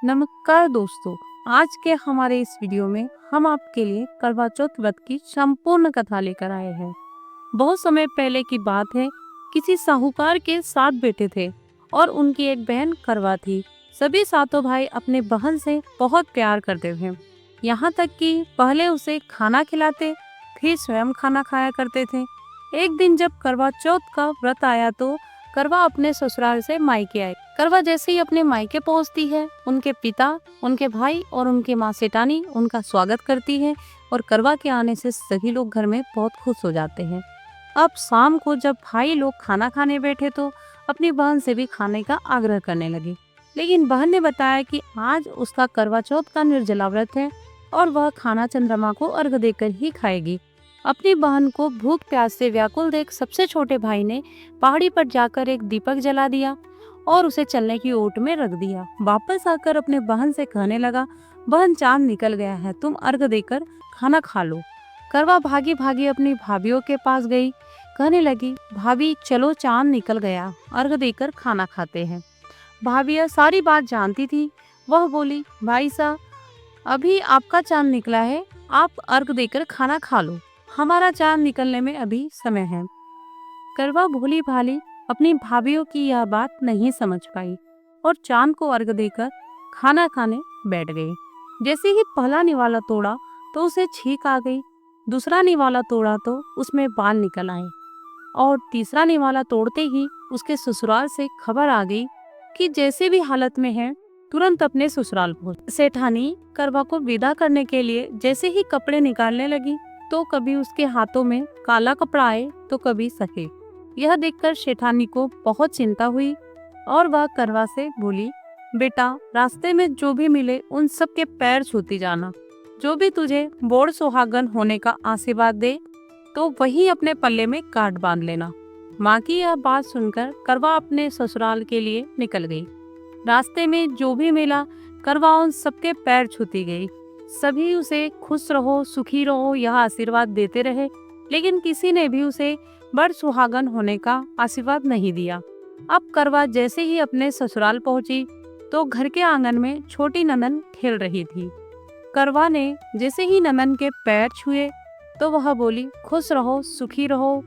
नमस्कार दोस्तों। आज के हमारे इस वीडियो में हम आपके लिए करवा चौथ व्रत की संपूर्ण कथा लेकर आए हैं। बहुत समय पहले की बात है। किसी साहूकार के 7 बेटे थे और उनकी एक बहन करवा थी। सभी सातों भाई अपने बहन से बहुत प्यार करते थे, यहाँ तक कि पहले उसे खाना खिलाते, फिर स्वयं खाना खाया करते थे। एक दिन जब करवा चौथ का व्रत आया तो करवा अपने ससुराल से मायके आई। करवा जैसे ही अपने मायके पहुंचती है, उनके पिता, उनके भाई और उनकी माँ सेठानी उनका स्वागत करती है और करवा के आने से सभी लोग घर में बहुत खुश हो जाते हैं। अब शाम को जब भाई लोग खाना खाने बैठे तो अपनी बहन से भी खाने का आग्रह करने लगे, लेकिन बहन ने बताया कि आज उसका करवा चौथ का निर्जला व्रत है और वह खाना चंद्रमा को अर्घ देकर ही खाएगी। अपनी बहन को भूख प्यास से व्याकुल देख सबसे छोटे भाई ने पहाड़ी पर जाकर एक दीपक जला दिया और उसे चलने की ओट में रख दिया। वापस आकर अपने बहन से कहने लगा, बहन चांद निकल गया है, तुम अर्घ देकर खाना खा लो। करवा भागी भागी अपनी भाभीियों के पास गई, कहने लगी, भाभी चलो चांद निकल गया, अर्घ देकर खाना खाते हैं। भाभियाँ सारी बात जानती थी। वह बोली, भाई साहब अभी आपका चांद निकला है, आप अर्घ देकर खाना खा लो, हमारा चांद निकलने में अभी समय है। करवा भोली भाली अपनी भाभीियों की यह बात नहीं समझ पाई और चांद को अर्घ देकर खाना खाने बैठ गई। जैसे ही पहला निवाला तोड़ा तो उसे छींक आ गई, दूसरा निवाला तोड़ा तो उसमें बाल निकल आए और तीसरा निवाला तोड़ते ही उसके ससुराल से खबर आ गई कि जैसे भी हालत में है तुरंत अपने ससुराल पहुंच। सेठानी करवा को विदा करने के लिए जैसे ही कपड़े निकालने लगी तो कभी उसके हाथों में काला कपड़ा आए तो कभी सफेद। यह देखकर सेठानी को बहुत चिंता हुई और वह करवा से बोली, बेटा रास्ते में जो भी मिले उन सब के पैर छूती जाना, जो भी तुझे बोड़ सुहागन होने का आशीर्वाद दे तो वही अपने पल्ले में काट बांध लेना। माँ की यह बात सुनकर करवा अपने ससुराल के लिए निकल गई। रास्ते में जो भी मिला करवा उन सबके पैर छूती गई। सभी उसे खुश रहो, सुखी रहो यह आशीर्वाद देते रहे, लेकिन किसी ने भी उसे बड़ सुहागन होने का आशीर्वाद नहीं दिया। अब करवा जैसे ही अपने ससुराल पहुंची तो घर के आंगन में छोटी ननन खेल रही थी। करवा ने जैसे ही ननन के पैर छुए तो वह बोली, खुश रहो, सुखी रहो,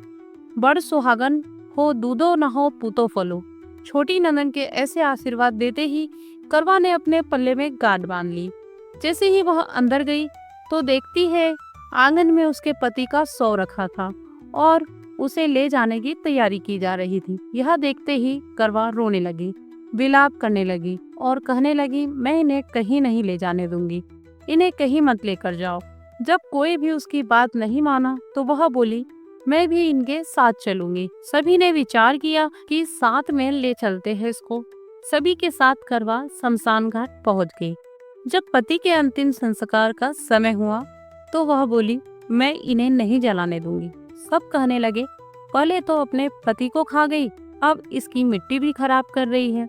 बड़ सुहागन हो, दूधो न हो पूतो फलो। छोटी ननन के ऐसे आशीर्वाद देते ही करवा ने अपने पल्ले में गांठ बांध ली। जैसे ही वह अंदर गई तो देखती है आंगन में उसके पति का शव रखा था और उसे ले जाने की तैयारी की जा रही थी। यह देखते ही करवा रोने लगी, विलाप करने लगी और कहने लगी, मैं इन्हें कहीं नहीं ले जाने दूंगी, इन्हें कहीं मत लेकर जाओ। जब कोई भी उसकी बात नहीं माना तो वह बोली, मैं भी इनके साथ चलूंगी। सभी ने विचार किया कि साथ में ले चलते हैं इसको। सभी के साथ करवा शमशान घाट पहुंच गई। जब पति के अंतिम संस्कार का समय हुआ तो वह बोली, मैं इन्हें नहीं जलाने दूंगी। सब कहने लगे, पहले तो अपने पति को खा गई, अब इसकी मिट्टी भी खराब कर रही है।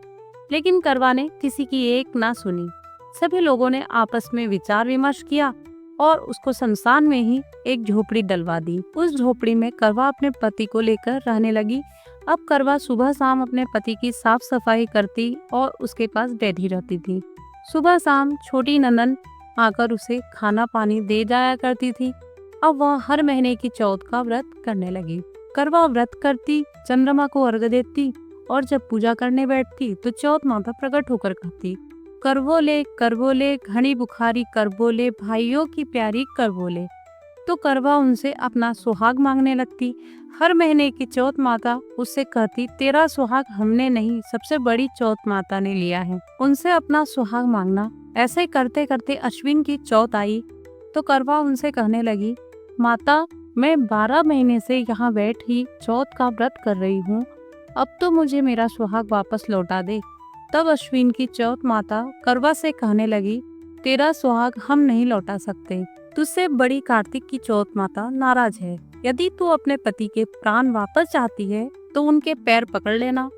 लेकिन करवा ने किसी की एक ना सुनी। सभी लोगों ने आपस में विचार विमर्श किया और उसको शमशान में ही एक झोपड़ी डलवा दी। उस झोपड़ी में करवा अपने पति को लेकर रहने लगी। अब करवा सुबह शाम अपने पति की साफ सफाई करती और उसके पास बैठी रहती थी। सुबह शाम छोटी ननन आकर उसे खाना पानी दे जाया करती थी। अब वह हर महीने की चौथ का व्रत करने लगी। करवा व्रत करती, चंद्रमा को अर्घ देती और जब पूजा करने बैठती तो चौथ माता प्रकट होकर कहती, करबोले घनी बुखारी करबोले, भाइयों की प्यारी करबोले। तो करवा उनसे अपना सुहाग मांगने लगती। हर महीने की चौथ माता उससे कहती, तेरा सुहाग हमने नहीं, सबसे बड़ी चौथ माता ने लिया है, उनसे अपना सुहाग मांगना। ऐसे करते करते अश्विन की चौथ आई तो करवा उनसे कहने लगी, माता मैं 12 महीने से यहाँ बैठी चौथ का व्रत कर रही हूँ, अब तो मुझे मेरा सुहाग वापस लौटा दे। तब अश्विन की चौथ माता करवा से कहने लगी, तेरा सुहाग हम नहीं लौटा सकते, तुझसे बड़ी कार्तिक की चौथ माता नाराज है। यदि तू अपने पति के प्राण वापस चाहती है तो उनके पैर पकड़ लेना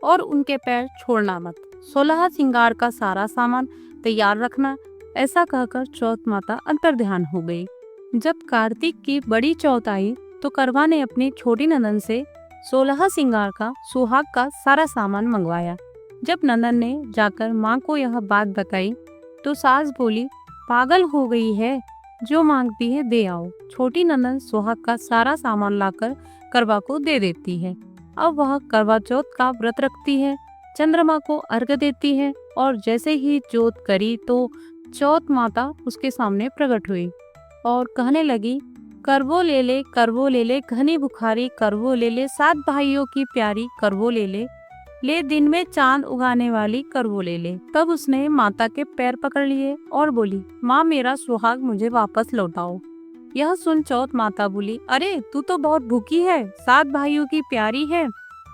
और उनके पैर छोड़ना मत। 16 श्रृंगार का सारा सामान तैयार रखना। ऐसा कहकर चौथ माता अंतर्ध्यान हो गई। जब कार्तिक की बड़ी चौथ आई तो करवा ने अपनी छोटी ननन से 16 श्रृंगार का सुहाग का सारा सामान मंगवाया। जब ननन ने जाकर माँ को यह बात बताई तो सास बोली, पागल हो गई है, जो मांगती है दे आओ। छोटी ननन सुहाग का सारा सामान लाकर करवा को दे देती है। अब वह करवा चौथ का व्रत रखती है, चंद्रमा को अर्घ्य देती है और जैसे ही जोत करी तो चौथ माता उसके सामने प्रकट हुई और कहने लगी, करवो ले ले घनी बुखारी, करवो ले 7 भाइयों की प्यारी, करवो ले दिन में चांद उगाने वाली, करवो ले। तब उसने माता के पैर पकड़ लिए और बोली, माँ मेरा सुहाग मुझे वापस लौटाओ। यह सुन चौथ माता बोली, अरे तू तो बहुत भूखी है, 7 भाइयों की प्यारी है,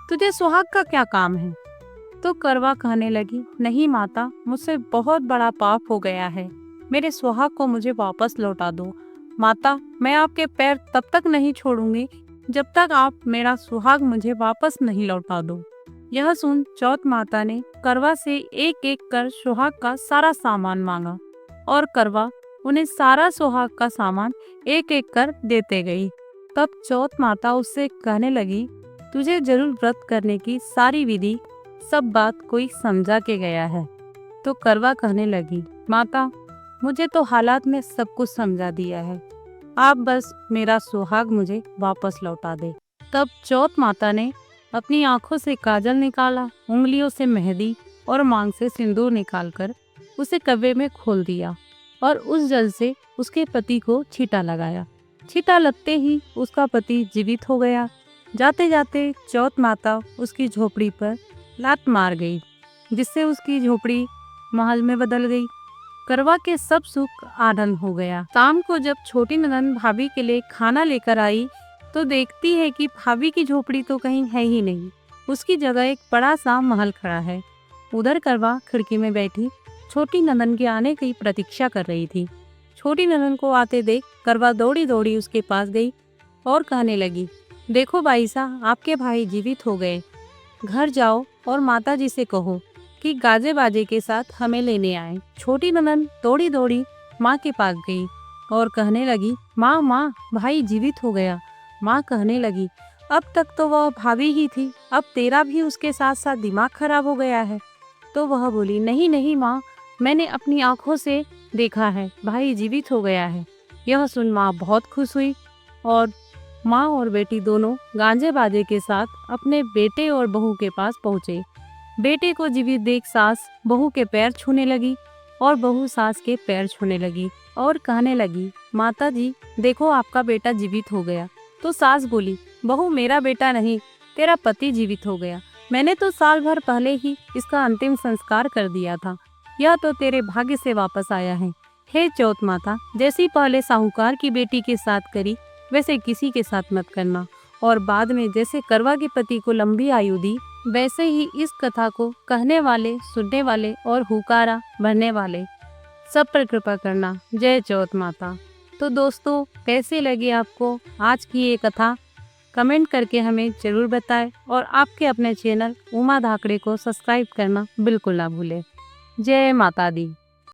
तुझे सुहाग का क्या काम है। तो करवा कहने लगी, नहीं माता, मुझसे बहुत बड़ा पाप हो गया है, मेरे सुहाग को मुझे वापस लौटा दो। माता, मैं आपके पैर तब तक नहीं छोड़ूंगी जब तक आप मेरा सुहाग मुझे वापस नहीं लौटा दो। यह सुन चौथ माता ने करवा से एक एक कर सुहाग का सारा सामान मांगा और करवा उन्हें सारा सुहाग का सामान एक एक कर देते गई। तब चौथ माता उससे कहने लगी, तुझे जरूर व्रत करने की सारी विधि सब बात कोई समझा के गया है। तो करवा कहने लगी, माता मुझे तो हालात में सब कुछ समझा दिया है, आप बस मेरा सुहाग मुझे वापस लौटा दे। तब चौथ माता ने अपनी आंखों से काजल निकाला, उंगलियों से मेहंदी और मांग से सिंदूर निकालकर उसे कब्बे में खोल दिया और उस जल से उसके पति को छींटा लगाया। छींटा लगते ही उसका पति जीवित हो गया। जाते जाते चौथ माता उसकी झोपड़ी पर लात मार गई, जिससे उसकी झोपड़ी महल में बदल गई। करवा के सब सुख आनंद हो गया। शाम को जब छोटी ननद भाभी के लिए खाना लेकर आई तो देखती है कि भाभी की झोपड़ी तो कहीं है ही नहीं, उसकी जगह एक बड़ा सा महल खड़ा है। उधर करवा खिड़की में बैठी छोटी ननद के आने की प्रतीक्षा कर रही थी। छोटी ननद को आते देख करवा दौड़ी दौड़ी उसके पास गई और कहने लगी, देखो बाई साहब, आपके भाई जीवित हो गए, घर जाओ और माता जी से कहो कि गाजे बाजे के साथ हमें लेने आए। छोटी ननद दौड़ी दौड़ी माँ के पास गई और कहने लगी, माँ माँ, भाई जीवित हो गया। माँ कहने लगी, अब तक तो वह भाभी ही थी, अब तेरा भी उसके साथ साथ दिमाग खराब हो गया है। तो वह बोली, नहीं नहीं माँ, मैंने अपनी आंखों से देखा है, भाई जीवित हो गया है। यह सुन माँ बहुत खुश हुई और माँ और बेटी दोनों गांजे बाजे के साथ अपने बेटे और बहू के पास पहुँचे। बेटे को जीवित देख सास बहू के पैर छूने लगी और बहू सास के पैर छूने लगी और कहने लगी, माता जी देखो आपका बेटा जीवित हो गया। तो सास बोली, बहू मेरा बेटा नहीं, तेरा पति जीवित हो गया, मैंने तो साल भर पहले ही इसका अंतिम संस्कार कर दिया था, यह तो तेरे भाग्य से वापस आया है। हे चौथ माता, जैसी पहले साहूकार की बेटी के साथ करी वैसे किसी के साथ मत करना, और बाद में जैसे करवा के पति को लंबी आयु दी वैसे ही इस कथा को कहने वाले, सुनने वाले और हुकारा भरने वाले सब पर कृपा करना। जय चौथ माता। तो दोस्तों, कैसे लगी आपको आज की ये कथा, कमेंट करके हमें जरूर बताएं और आपके अपने चैनल उमा धाकड़े को सब्सक्राइब करना बिल्कुल ना भूलें। जय माता दी।